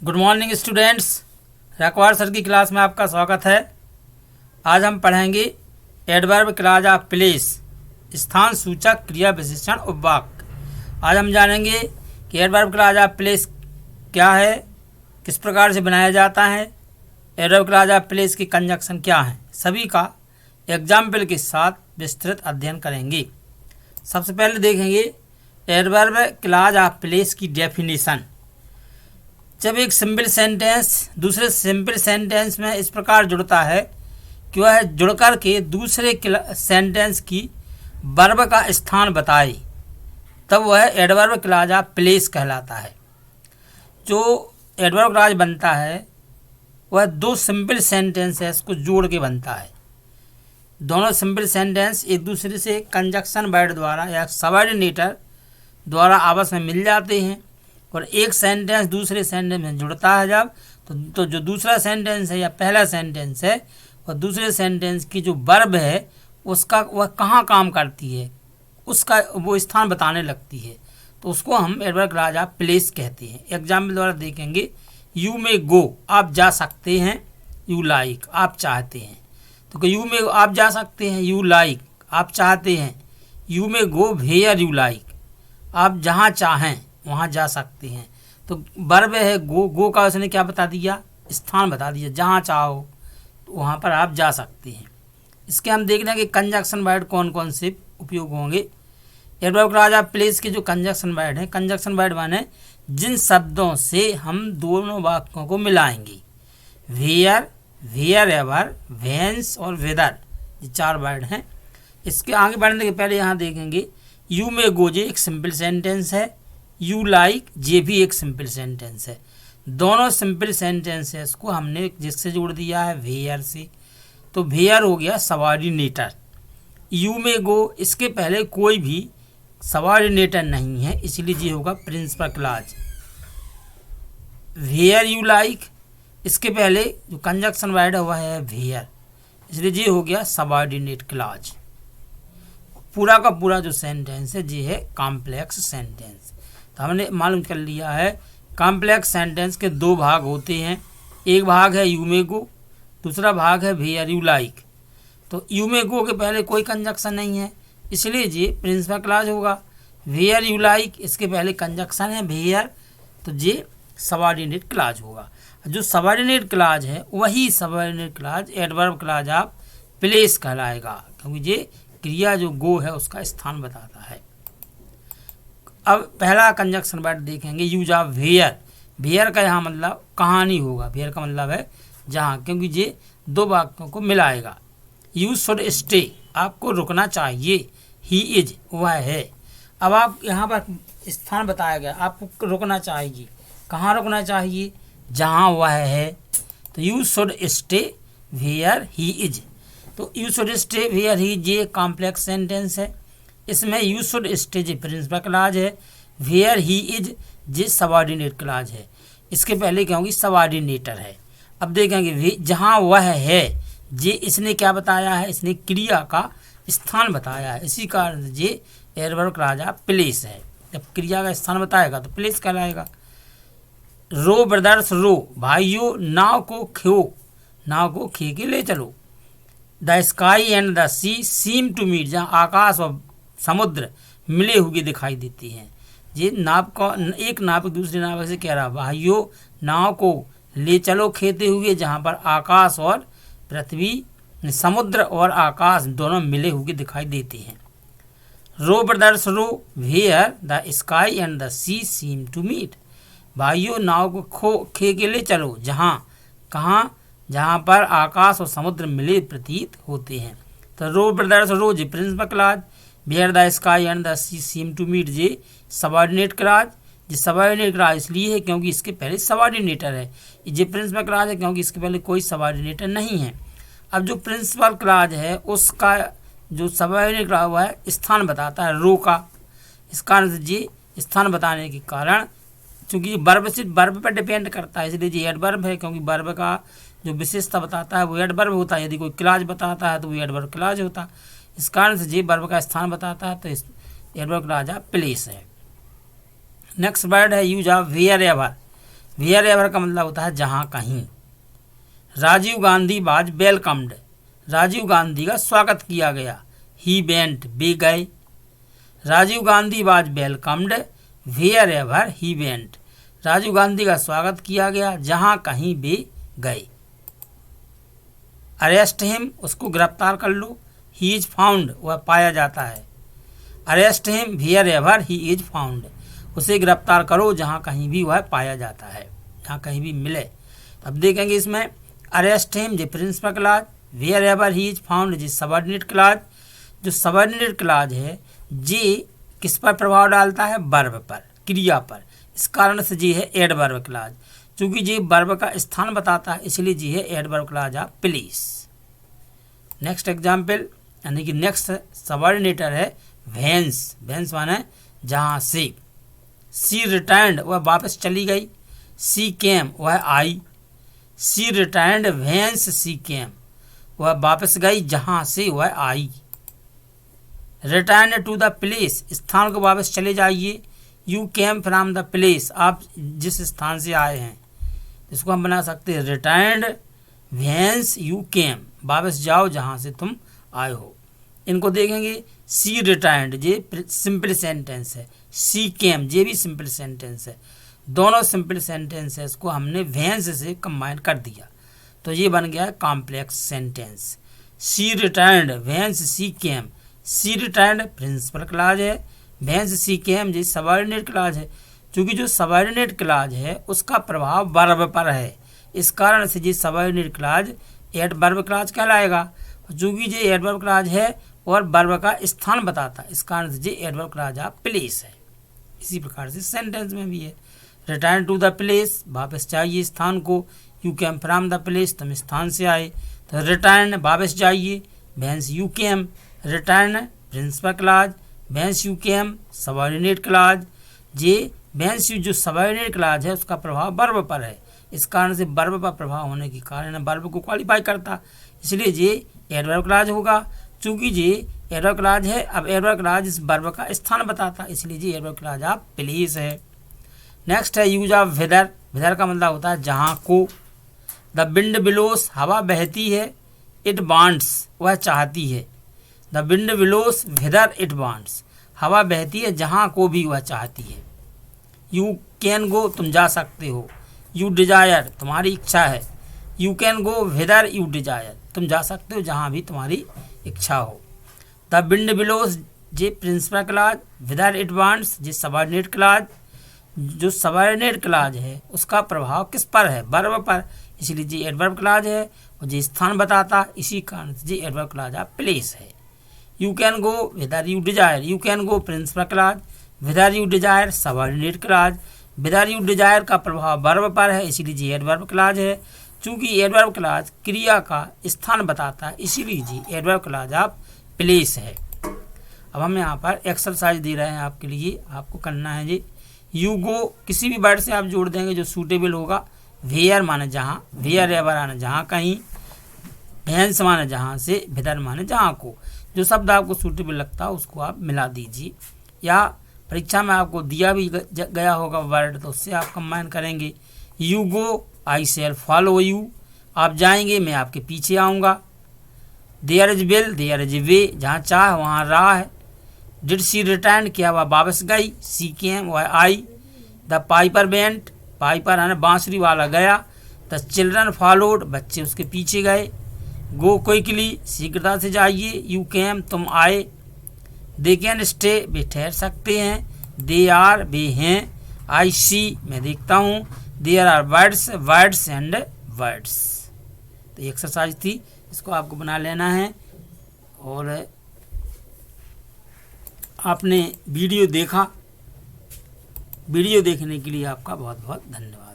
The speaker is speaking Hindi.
Good morning students. रखवार सर की क्लास में आपका स्वागत है। आज हम पढ़ेंगे एडवर्ब क्लॉज ऑफ प्लेस, स्थान सूचक क्रिया विशेषण उपवाक। आज हम जानेंगे कि एडवर्ब क्लॉज ऑफ प्लेस क्या है, किस प्रकार से बनाया जाता है, एडवर्ब क्लॉज ऑफ प्लेस की कंजक्शन क्या है, सभी का एग्जाम्पल के साथ विस्तृत अध्ययन करेंगे। सबसे पहले देखेंगे एडवर्ब क्लॉज ऑफ प्लेस की डेफिनेशन। जब एक सिंपल सेंटेंस दूसरे सिंपल सेंटेंस में इस प्रकार जुड़ता है कि वह जुड़कर के दूसरे सेंटेंस की वर्ब का स्थान बताए, तब वह एडवर्ब क्लॉज ऑफ प्लेस कहलाता है। जो एडवर्ब क्लॉज बनता है वह दो सिंपल सेंटेंसेस को जोड़ के बनता है। दोनों सिंपल सेंटेंस एक दूसरे से कंजक्शन वर्ड द्वारा या सबऑर्डिनेटर द्वारा आपस में मिल जाते हैं और एक सेंटेंस दूसरे सेंटेंस में जुड़ता है जब तो जो दूसरा सेंटेंस है या पहला सेंटेंस है वह दूसरे सेंटेंस की जो वर्ब है उसका वह कहाँ काम करती है उसका वो स्थान बताने लगती है, तो उसको हम एडवर्ब क्लॉज ऑफ प्लेस कहते हैं। एग्जाम्पल द्वारा देखेंगे, यू में गो आप जा सकते हैं, यू लाइक आप चाहते हैं। तो यू में आप जा सकते हैं, यू लाइक आप चाहते हैं, यू में गो वेयर यू लाइक आप जहाँ चाहें वहाँ जा सकते हैं। तो वर्ब है गो का उसने क्या बता दिया, स्थान बता दिया, जहाँ चाहो तो वहाँ पर आप जा सकते हैं। इसके हम देखना कि कंजक्शन वर्ड कौन कौन से उपयोग होंगे। एडवर्ब क्लॉज ऑफ प्लेस के जो कंजक्शन वर्ड हैं, कंजक्शन वर्ड माने जिन शब्दों से हम दोनों वाक्यों को मिलाएंगे। वेयर, वेयर एवर, वेंस और वेदर, ये चार वर्ड हैं। इसके आगे बढ़ने के पहले यहाँ देखेंगे, यू में गो जे एक सिंपल सेंटेंस है, यू लाइक ये भी एक सिंपल सेंटेंस है। दोनों सिंपल सेंटेंसेस को हमने जिससे जोड़ दिया है वेयर से, तो वेयर हो गया सबऑर्डिनेटर। यू में गो इसके पहले कोई भी सबऑर्डिनेटर नहीं है, इसलिए ये होगा principal clause. Where you like इसके पहले जो कंजक्शन वर्ड है वह है वेयर, इसलिए ये हो गया सबऑर्डिनेट क्लॉज। पूरा का पूरा जो सेंटेंस है ये है कॉम्प्लेक्स सेंटेंस। तो हमने मालूम कर लिया है कॉम्प्लेक्स सेंटेंस के दो भाग होते हैं, एक भाग है यू में गो, दूसरा भाग है वेयर यू लाइक। तो यू में गो के पहले कोई कंजक्शन नहीं है, इसलिए ये प्रिंसिपल क्लॉज होगा। वेयर यू लाइक इसके पहले कंजक्शन है वेयर, तो ये सबऑर्डिनेट क्लॉज होगा। जो सबऑर्डिनेट क्लॉज है वही subordinate clause adverb clause of place कहलाएगा, क्योंकि ये क्रिया जो गो है उसका स्थान बताता है। अब पहला कंजक्शन वर्ड देखेंगे, यूज ऑफ वेयर। वेयर का यहाँ मतलब कहाँ नहीं होगा, वेयर का मतलब है जहाँ, क्योंकि ये दो वाक्यों को मिलाएगा। यू शुड स्टे आपको रुकना चाहिए, ही इज वह है। अब आप यहाँ पर स्थान बताया गया, आपको रुकना चाहिए, कहाँ रुकना चाहिए, जहाँ वह है। तो you should stay where he is. तो you should stay where he is ये कॉम्प्लेक्स सेंटेंस है। इसमें यू शुड स्टे जे प्रिंसिपल क्लॉज है, वेयर ही इज जे सबऑर्डिनेट क्लॉज है। इसके पहले क्या होगी, सबऑर्डिनेटर है। अब देखेंगे जहाँ वह है जे इसने क्या बताया है, इसने क्रिया का स्थान बताया है, इसी कारण जे एडवर्ब क्लॉज ऑफ प्लेस है। जब क्रिया का स्थान बताएगा तो प्लेस कहलाएगा। रो ब्रदर्स रो भाइयों नाव को खो, नाव को खे के ले चलो। The sky and the sea seem to meet जहाँ आकाश और समुद्र मिले हुए दिखाई देते हैं। ये नाव का एक नाव दूसरी नाव से कह रहा, भाइयों नाव को ले चलो खेते हुए जहाँ पर आकाश और पृथ्वी, समुद्र और आकाश दोनों मिले हुए दिखाई देते हैं। Row brothers row where the sky and the sea seem to meet. भाइयों नाव को खे के ले चलो जहाँ, कहाँ, जहाँ पर आकाश और समुद्र मिले प्रतीत होते हैं। तो रो ब्रदर्स रो जी principal clause, where the sky and the sea seem to meet जे सबऑर्डिनेट क्लॉज। ये सबऑर्डिनेट क्लॉज इसलिए है क्योंकि इसके पहले सबऑर्डिनेटर है, ये प्रिंसिपल क्लॉज है क्योंकि इसके पहले कोई सबऑर्डिनेटर नहीं है। अब जो प्रिंसिपल क्लॉज है उसका जो सबऑर्डिनेट क्लॉज हुआ है स्थान बताता है रो का। इस कारण से ये स्थान बताने के कारण, चूँकि वर्ब से वर्ब पर डिपेंड करता है इसलिए ये एडवर्ब है, क्योंकि वर्ब का जो विशेषता बताता है वो एडवर्ब होता है। यदि कोई क्लॉज बताता है तो वो एडवर्ब क्लॉज होता है। इस कारण से ये वर्ब का स्थान बताता है, तो इस एडवर्ब क्लॉज ऑफ प्लेस है। नेक्स्ट वर्ड है use of wherever. Wherever का मतलब होता है जहाँ कहीं। राजीव गांधी वाज वेलकम्ड, राजीव गांधी का स्वागत किया गया। ही वेंट, वे गए। Rajiv Gandhi was welcomed wherever he went, Rajiv Gandhi का स्वागत किया गया जहाँ कहीं वे गए। अरेस्ट हिम, उसको गिरफ्तार कर लो। ही इज फाउंड, वह पाया जाता है। Arrest him wherever he is found, उसे गिरफ्तार करो जहाँ कहीं भी वह पाया जाता है, जहाँ कहीं भी मिले। तो अब देखेंगे इसमें अरेस्ट हिम जो principal clause, wherever he is found जी सबऑर्डिनेट क्लाज। जो सबऑर्डिनेट क्लाज है जी किस पर प्रभाव डालता है? वर्ब पर, क्रिया पर। इस कारण से जी है एडवर्ब क्लाज, चूंकि जी वर्ब का स्थान बताता है इसलिए जी है adverb clause of place. Next example यानी कि नेक्स्ट सबऑर्डिनेटर है वेंस, वेंस माने जहाँ से। सी रिटर्न्ड, वह वापस चली गई। सी केम, वह आई। सी रिटर्न्ड वेंस सी केम, वह वापस गई जहाँ से वह आई। रिटर्न टू द प्लेस, स्थान को वापस चले जाइए। You came from the place, आप जिस स्थान से आए हैं, इसको हम बना सकते हैं रिटर्न्ड वेंस यू केम, वापस जाओ जहाँ से तुम आए हो। इनको देखेंगे सी रिटर्न्ड ये सिंपल सेंटेंस है, सी केम ये भी सिंपल सेंटेंस है। दोनों सिंपल सेंटेंसेस को हमने वेंस से कंबाइन कर दिया तो ये बन गया कॉम्प्लेक्स सेंटेंस। सी रिटर्न्ड वेंस सी केम, सी रिटर्न्ड प्रिंसिपल क्लाज है, वेंस सी केम ये सबऑर्डिनेट क्लाज है। क्योंकि जो सबऑर्डिनेट क्लाज है उसका प्रभाव वर्ब पर है, इस कारण से ये सबऑर्डिनेट क्लाज एडवर्ब क्लाज कहलाएगा। चूंकि ये एडवर्ब क्लाज है और वर्ब का स्थान बताता है, इस कारण से ये एडवर्ब क्लाज ऑफ प्लेस है। इसी प्रकार से सेंटेंस में भी है रिटर्न टू द प्लेस, वापस जाइए स्थान को। You came from the place, तुम स्थान से आए। तो रिटर्न वापस जाइए, whence you came, return principal clause, whence you came subordinate clause. ये वेंस यू जो सबऑर्डिनेट क्लाज है उसका प्रभाव वर्ब पर है, इस कारण से वर्ब पर प्रभाव होने के कारण वर्ब को क्वालिफाई करता, इसलिए ये एडवर्ब क्लाज होगा। चूंकि ये एडवर्ब क्लाज है, अब एडवर्ब क्लाज इस वर्ब का स्थान बताता, इसलिए ये एडवर्ब क्लाज ऑफ प्लेस है। नेक्स्ट है यूज ऑफ वेदर, वेदर का मतलब होता है जहाँ को। द विंड बिलोस, हवा बहती है। इट वांट्स, वह चाहती है। The wind blows whither it wants, हवा बहती है जहाँ को भी वह चाहती है। यू कैन गो, तुम जा सकते हो। यू डिजायर, तुम्हारी इच्छा है। You can go weather you desire, तुम जा सकते हो जहाँ भी तुम्हारी इच्छा हो। द विंड बिलोस जे principal clause, whither it wants जे सबऑर्डिनेट क्लाज। जो सबऑर्डिनेट क्लाज है उसका प्रभाव किस पर है? वर्ब पर, इसलिए जी एडवर्ब क्लाज है और जो स्थान बताता, इसी कारण से जी एडवर्ब क्लाज ऑफ प्लेस है। You can go weather you desire, you can go principal clause, whether you desire subordinate clause. Whether you desire का प्रभाव वर्ब पर है, इसीलिए जी एडवर्ब क्लाज है। चूंकि एडवर्ब क्लाज क्रिया का स्थान बताता है, इसीलिए जी एडवर्ब क्लाज ऑफ प्लेस है। अब हम यहाँ पर एक्सरसाइज दे रहे हैं आपके लिए, आपको करना है जी यू गो, किसी भी वर्ड से आप जोड़ देंगे जो सूटेबल होगा। वेयर माने जहाँ, वेयर एवर आने जहाँ कहीं, वेंस माने जहाँ से, वेदर माने जहाँ को। जो शब्द आपको सूटेबल लगता है उसको आप मिला दीजिए, या परीक्षा में आपको दिया भी गया होगा वर्ड तो उससे आप कंबाइन करेंगे। You go I shall follow you, आप जाएंगे मैं आपके पीछे आऊँगा। There is will there is way, जहाँ चाह वहाँ राह है। डिड सी रिटर्न, क्या वह वापस गई। सी केम, वह आई। द पाइपर वेंट, पाइपर है ना बांसुरी वाला गया। द चिल्ड्रन फॉलोड, बच्चे उसके पीछे गए। गो क्विकली, शीघ्रता से जाइए। यू केम, तुम आए। दे कैन स्टे, वे ठहर सकते हैं। दे आर, वे हैं। आई सी, मैं देखता हूँ। There are words, words and words. तो एक्सरसाइज थी, इसको आपको बना लेना है। और आपने वीडियो देखा, वीडियो देखने के लिए आपका बहुत बहुत धन्यवाद।